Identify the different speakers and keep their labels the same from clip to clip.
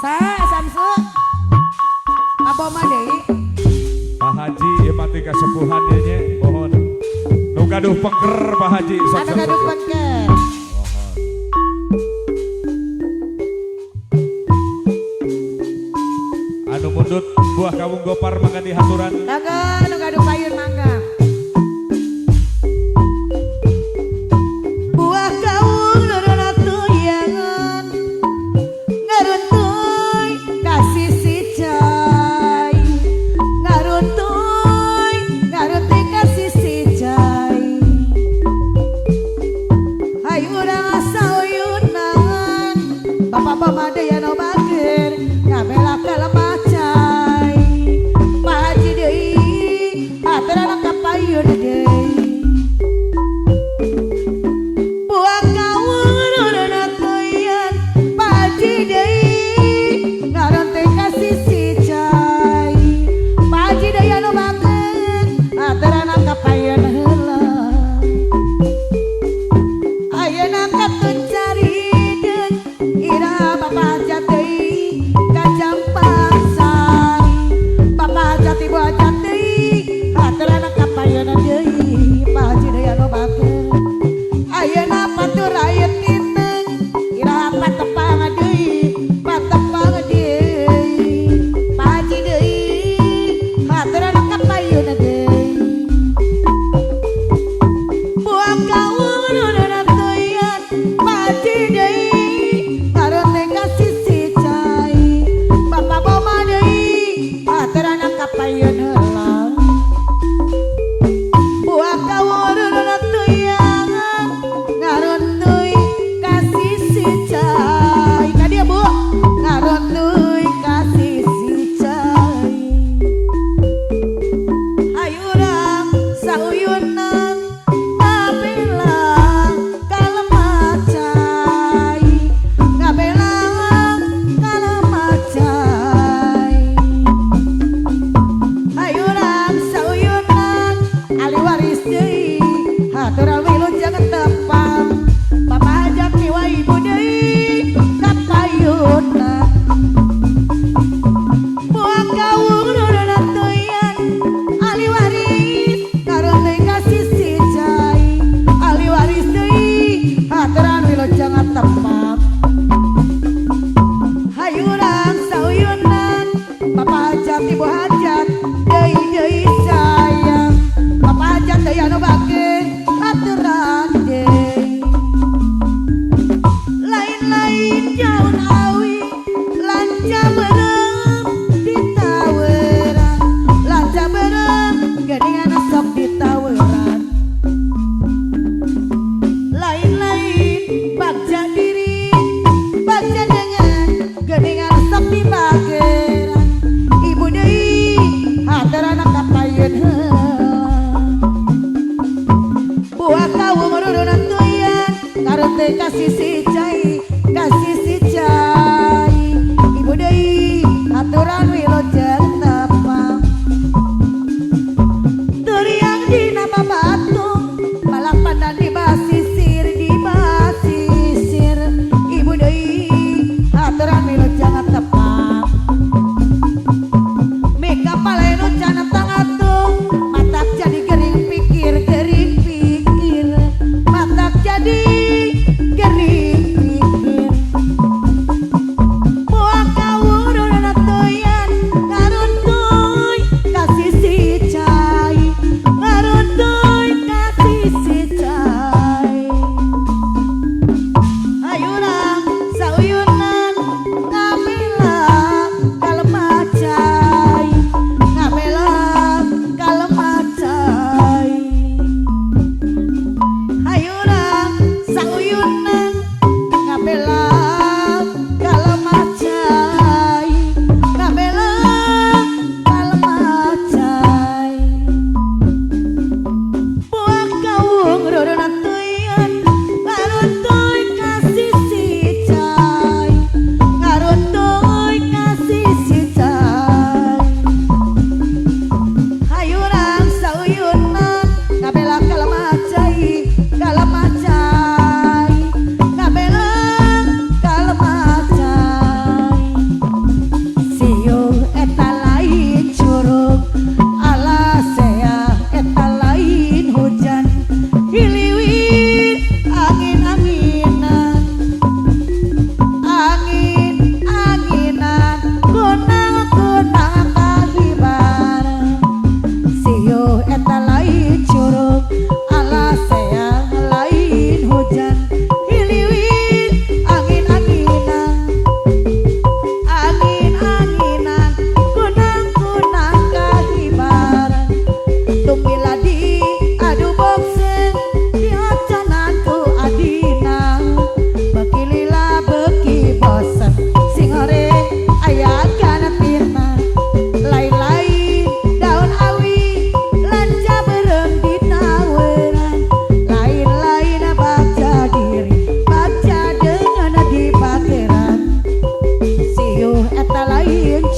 Speaker 1: Samsu apa madei
Speaker 2: Pak Haji mati kesepuhan nya mohon nu gaduh pengker Pak Haji sok
Speaker 1: anu gaduh pengker
Speaker 2: anu mundut buah kawung gopar mangga dihaturan
Speaker 1: laga anu gaduh payun mangga buah kawung nuruna tuyangan ngaruntuy kasih si cai ngaruntuy kasih si cai hai urang asa uyunan bapak pamadaya no bagir ngabela kalemah cai Pak Haji deui aturan kapayun deui buah kawung nuruna tuyan Pak Haji deui ngaran teh kasih si cai Pak Haji deui anu banget aturan kapayun heula ayeuna katun carideun ira bapak jatei ka Jampang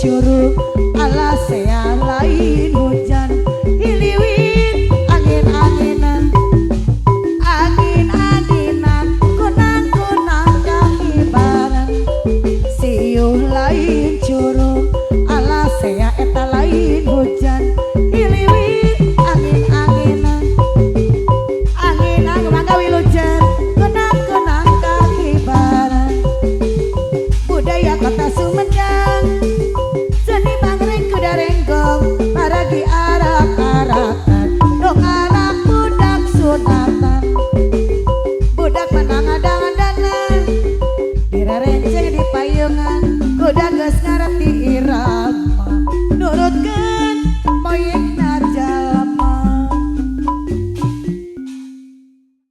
Speaker 1: curug alasea lain hujan hiliwin angin-anginan angin-anginan kunang-kunang kahibaran siuh lain curug alasea eta lain hujan hiliwin angin-anginan angin-angin mangga wilujan kunang-kunang kahibaran budaya kota Sumedang seni bangring kuda renggong maragi arak-arakan dong anak budak sunatan budak menang adang-adangan direrenceng di payungan kuda